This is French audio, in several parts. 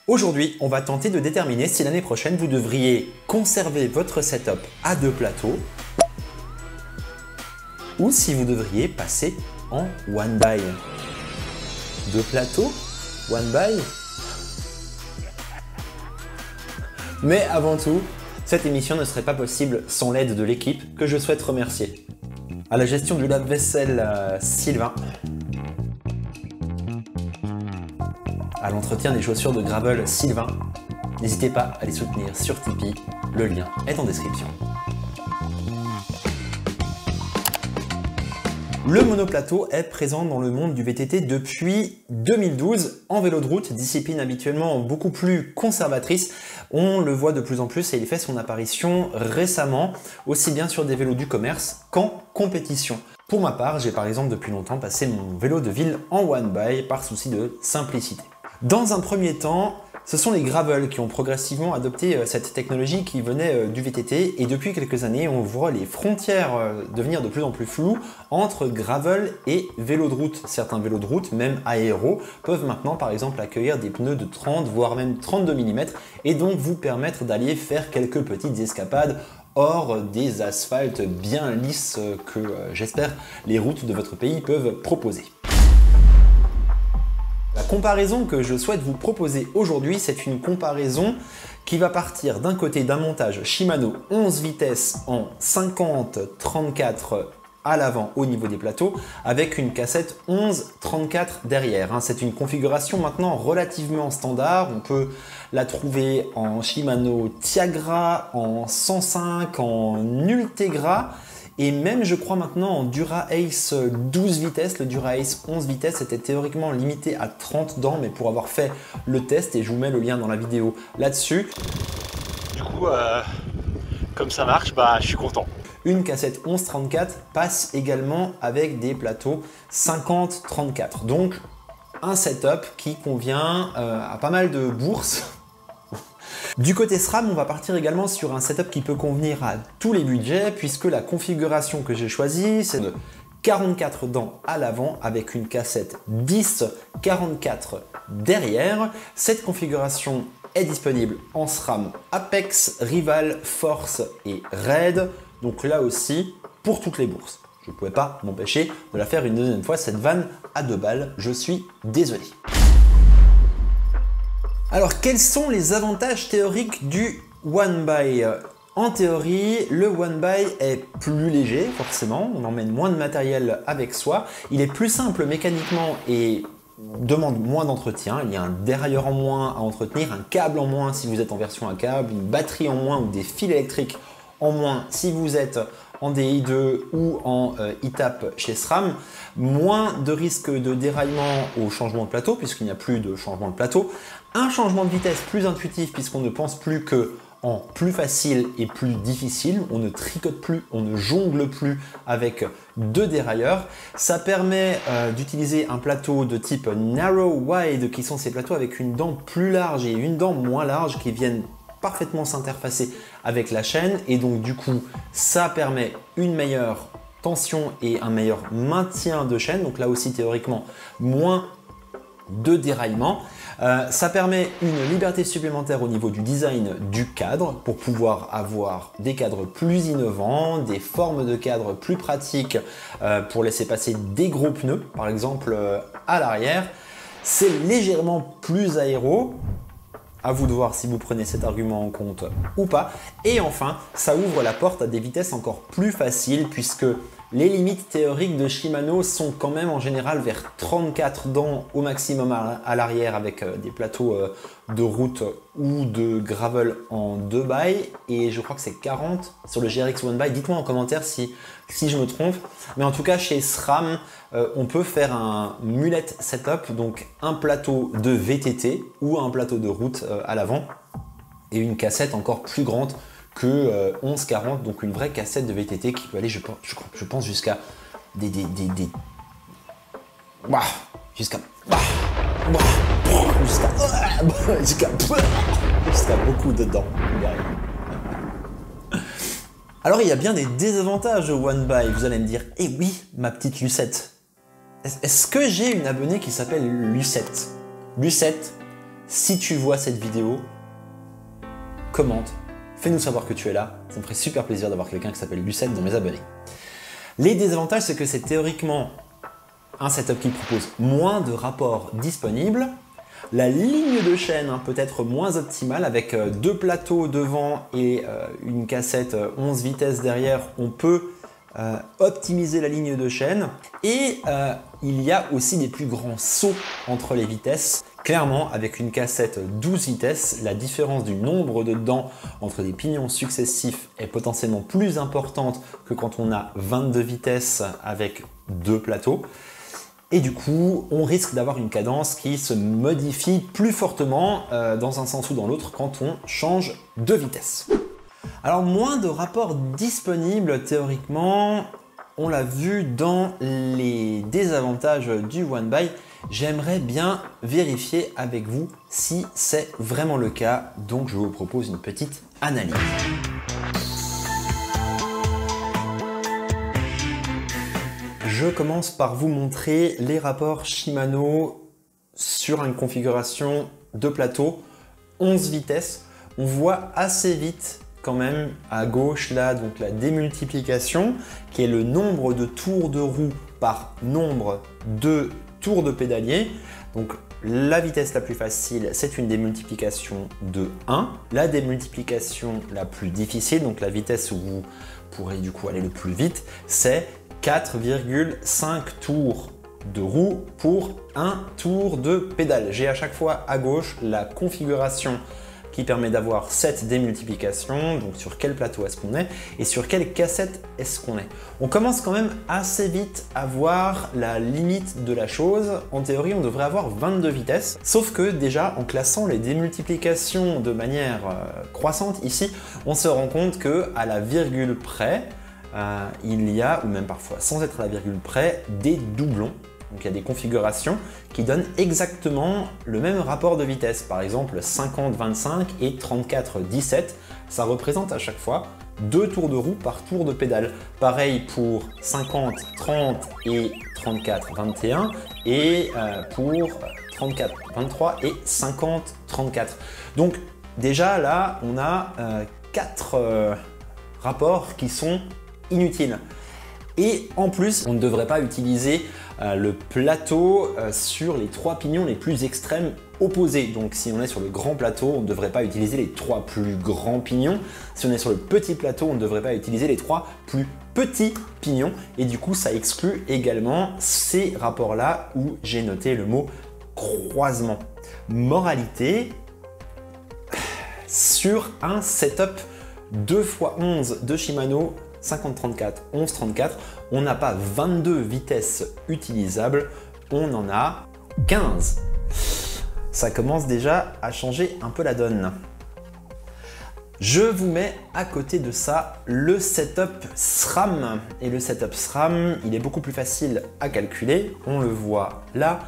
Aujourd'hui, on va tenter de déterminer si l'année prochaine vous devriez conserver votre setup à 2 plateaux ou si vous devriez passer en one buy. 2 plateaux, one buy. Mais avant tout, cette émission ne serait pas possible sans l'aide de l'équipe que je souhaite remercier. À la gestion du lave-vaisselle, Sylvain. À l'entretien des chaussures de gravel, Sylvain. N'hésitez pas à les soutenir sur Tipeee, le lien est en description. Le monoplateau est présent dans le monde du VTT depuis 2012 en vélo de route, discipline habituellement beaucoup plus conservatrice. On le voit de plus en plus et il fait son apparition récemment, aussi bien sur des vélos du commerce qu'en compétition. Pour ma part, j'ai par exemple depuis longtemps passé mon vélo de ville en one buy par souci de simplicité. Dans un premier temps, ce sont les gravels qui ont progressivement adopté cette technologie qui venait du VTT et depuis quelques années, on voit les frontières devenir de plus en plus floues entre gravel et vélo de route. Certains vélos de route, même aéro, peuvent maintenant par exemple accueillir des pneus de 30 voire même 32 mm et donc vous permettre d'aller faire quelques petites escapades hors des asphaltes bien lisses que j'espère les routes de votre pays peuvent proposer. La comparaison que je souhaite vous proposer aujourd'hui, c'est une comparaison qui va partir d'un côté d'un montage Shimano 11 vitesses en 50-34 à l'avant au niveau des plateaux avec une cassette 11-34 derrière. C'est une configuration maintenant relativement standard. On peut la trouver en Shimano Tiagra, en 105, en Ultegra. Et même, je crois maintenant en Dura-Ace 12 vitesses. Le Dura-Ace 11 vitesses était théoriquement limité à 30 dents, mais pour avoir fait le test, et je vous mets le lien dans la vidéo là-dessus. Du coup, comme ça marche, je suis content. Une cassette 11-34 passe également avec des plateaux 50-34. Donc, un setup qui convient à pas mal de bourses. Du côté SRAM, on va partir également sur un setup qui peut convenir à tous les budgets puisque la configuration que j'ai choisie, c'est de 44 dents à l'avant avec une cassette 10-44 derrière. Cette configuration est disponible en SRAM Apex, Rival, Force et Raid. Donc là aussi, pour toutes les bourses. Je ne pouvais pas m'empêcher de la faire une deuxième fois, cette vanne à 2 balles. Je suis désolé. Alors, quels sont les avantages théoriques du one buy? En théorie, le one buy est plus léger, forcément. On emmène moins de matériel avec soi. Il est plus simple mécaniquement et demande moins d'entretien. Il y a un dérailleur en moins à entretenir, un câble en moins si vous êtes en version à câble, une batterie en moins ou des fils électriques en moins si vous êtes en DI2 ou en e-tap chez SRAM, moins de risque de déraillement au changement de plateau puisqu'il n'y a plus de changement de plateau, un changement de vitesse plus intuitif puisqu'on ne pense plus que en plus facile et plus difficile, on ne tricote plus, on ne jongle plus avec 2 dérailleurs. Ça permet d'utiliser un plateau de type narrow wide qui sont ces plateaux avec une dent plus large et une dent moins large qui viennent parfaitement s'interfacer avec la chaîne et donc du coup ça permet une meilleure tension et un meilleur maintien de chaîne, donc là aussi théoriquement moins de déraillement. Ça permet une liberté supplémentaire au niveau du design du cadre pour pouvoir avoir des cadres plus innovants, des formes de cadres plus pratiques pour laisser passer des gros pneus par exemple à l'arrière. C'est légèrement plus aéro. À vous de voir si vous prenez cet argument en compte ou pas. Et enfin, ça ouvre la porte à des vitesses encore plus faciles puisque les limites théoriques de Shimano sont quand même en général vers 34 dents au maximum à l'arrière avec des plateaux de route ou de gravel en 2 by et je crois que c'est 40 sur le GRX One By. Dites-moi en commentaire si je me trompe. Mais en tout cas, chez SRAM, on peut faire un mullet setup, donc un plateau de VTT ou un plateau de route à l'avant et une cassette encore plus grande que 11-40, donc une vraie cassette de VTT qui peut aller, je pense, jusqu'à jusqu'à beaucoup de dents derrière. Alors il y a bien des désavantages au one buy, vous allez me dire, eh oui, ma petite Lucette. Est-ce que j'ai une abonnée qui s'appelle Lucette? Lucette, Si tu vois cette vidéo, commente, fais-nous savoir que tu es là. Ça me ferait super plaisir d'avoir quelqu'un qui s'appelle Lucette dans mes abonnés. Les désavantages, c'est que c'est théoriquement un setup qui propose moins de rapports disponibles. La ligne de chaîne peut être moins optimale avec 2 plateaux devant et une cassette 11 vitesses derrière. On peut optimiser la ligne de chaîne et il y a aussi des plus grands sauts entre les vitesses. Clairement, avec une cassette 12 vitesses, la différence du nombre de dents entre des pignons successifs est potentiellement plus importante que quand on a 22 vitesses avec 2 plateaux. Et du coup, on risque d'avoir une cadence qui se modifie plus fortement dans un sens ou dans l'autre quand on change de vitesse. Alors, moins de rapports disponibles théoriquement, on l'a vu dans les désavantages du One Buy. J'aimerais bien vérifier avec vous si c'est vraiment le cas, donc je vous propose une petite analyse. Je commence par vous montrer les rapports Shimano sur une configuration de plateau 11 vitesses. On voit assez vite quand même à gauche là, donc la démultiplication qui est le nombre de tours de roue par nombre de tours de pédalier. Donc la vitesse la plus facile, c'est une démultiplication de 1. La démultiplication la plus difficile, donc la vitesse où vous pourrez du coup aller le plus vite, c'est 4,5 tours de roue pour un tour de pédale. J'ai à chaque fois à gauche la configuration qui permet d'avoir cette démultiplication, donc sur quel plateau est-ce qu'on est et sur quelle cassette est-ce qu'on est. On commence quand même assez vite à voir la limite de la chose. En théorie, on devrait avoir 22 vitesses, sauf que déjà en classant les démultiplications de manière croissante ici, on se rend compte que à la virgule près, il y a, ou même parfois sans être à la virgule près, des doublons. Donc il y a des configurations qui donnent exactement le même rapport de vitesse. Par exemple 50-25 et 34-17, ça représente à chaque fois 2 tours de roue par tour de pédale. Pareil pour 50-30 et 34-21 et pour 34-23 et 50-34. Donc déjà là, on a 4 rapports qui sont inutiles. Et en plus, on ne devrait pas utiliser le plateau sur les 3 pignons les plus extrêmes opposés. Donc si on est sur le grand plateau, on ne devrait pas utiliser les 3 plus grands pignons. Si on est sur le petit plateau, on ne devrait pas utiliser les 3 plus petits pignons. Et du coup, ça exclut également ces rapports-là où j'ai noté le mot croisement. Moralité, sur un setup 2x11 de Shimano, 50-34, 11-34, on n'a pas 22 vitesses utilisables, on en a 15. Ça commence déjà à changer un peu la donne. Je vous mets à côté de ça le setup SRAM. Et le setup SRAM, il est beaucoup plus facile à calculer, on le voit là.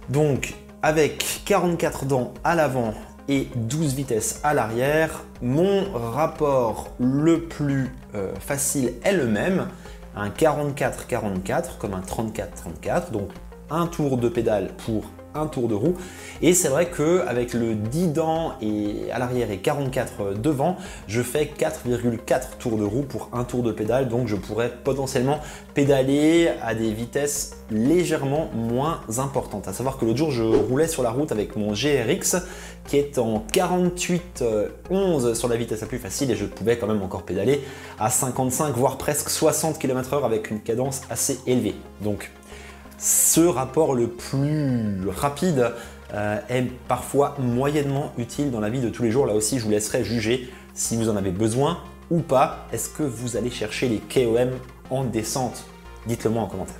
Donc avec 44 dents à l'avant et 12 vitesses à l'arrière, mon rapport le plus facile est le même, un 44-44 comme un 34-34, donc un tour de pédale pour un tour de roue. Et c'est vrai qu'avec le 10 dents et à l'arrière et 44 devant, je fais 4,4 tours de roue pour un tour de pédale, donc je pourrais potentiellement pédaler à des vitesses légèrement moins importantes. À savoir que l'autre jour, je roulais sur la route avec mon GRX qui est en 48-11 sur la vitesse la plus facile et je pouvais quand même encore pédaler à 55 voire presque 60 km/h avec une cadence assez élevée. Donc ce rapport le plus rapide est parfois moyennement utile dans la vie de tous les jours. Là aussi, je vous laisserai juger si vous en avez besoin ou pas. Est-ce que vous allez chercher les KOM en descente? Dites-le moi en commentaire.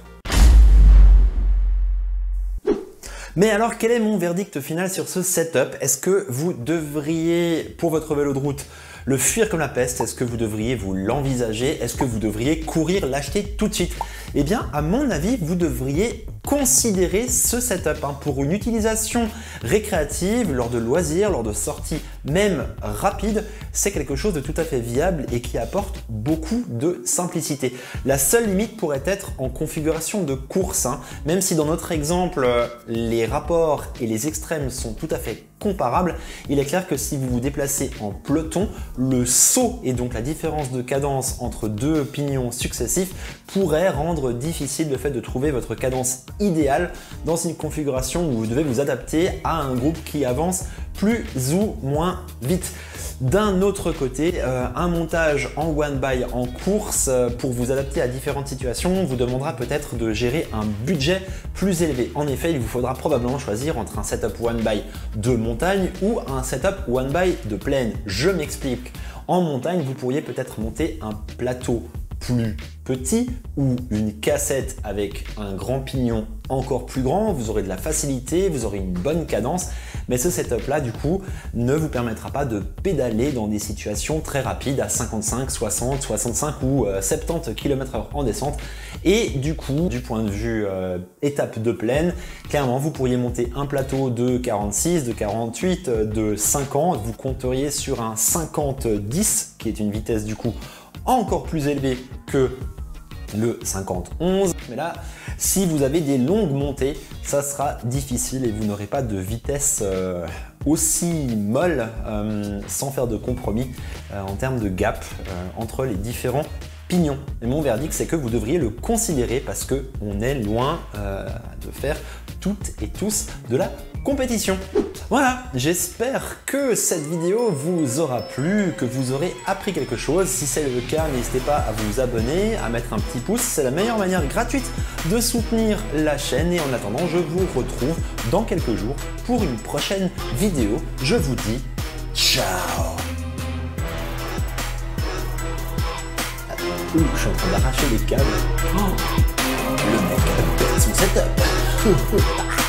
Mais alors, quel est mon verdict final sur ce setup? Est-ce que vous devriez, pour votre vélo de route, le fuir comme la peste? Est-ce que vous devriez vous l'envisager? Est-ce que vous devriez courir l'acheter tout de suite? Eh bien, à mon avis, vous devriez considérez ce setup pour une utilisation récréative, lors de loisirs, lors de sorties même rapides. C'est quelque chose de tout à fait viable et qui apporte beaucoup de simplicité. La seule limite pourrait être en configuration de course, même si dans notre exemple, les rapports et les extrêmes sont tout à fait comparables. Il est clair que si vous vous déplacez en peloton, le saut et donc la différence de cadence entre deux pignons successifs pourrait rendre difficile le fait de trouver votre cadence idéale dans une configuration où vous devez vous adapter à un groupe qui avance plus ou moins vite. D'un autre côté, un montage en one by en course pour vous adapter à différentes situations vous demandera peut-être de gérer un budget plus élevé. En effet, il vous faudra probablement choisir entre un setup one by de montagne ou un setup one by de plaine. Je m'explique. En montagne, vous pourriez peut-être monter un plateau plus petit ou une cassette avec un grand pignon encore plus grand, vous aurez de la facilité, vous aurez une bonne cadence, mais ce setup là du coup ne vous permettra pas de pédaler dans des situations très rapides à 55, 60, 65 ou 70 km/h en descente. Et du coup, du point de vue étape de plaine, clairement vous pourriez monter un plateau de 46, de 48, de 50, vous compteriez sur un 50-10 qui est une vitesse du coup encore plus élevée que le 50-11, mais là, si vous avez des longues montées, ça sera difficile et vous n'aurez pas de vitesse aussi molle sans faire de compromis en termes de gap entre les différents pignons. Et mon verdict, c'est que vous devriez le considérer parce qu'on est loin de faire toutes et tous de la compétition. Voilà, j'espère que cette vidéo vous aura plu, que vous aurez appris quelque chose. Si c'est le cas, n'hésitez pas à vous abonner, à mettre un petit pouce. C'est la meilleure manière gratuite de soutenir la chaîne. Et en attendant, je vous retrouve dans quelques jours pour une prochaine vidéo. Je vous dis ciao. Ouh, je suis en train d'arracher les câbles. Oh, le mec a son setup.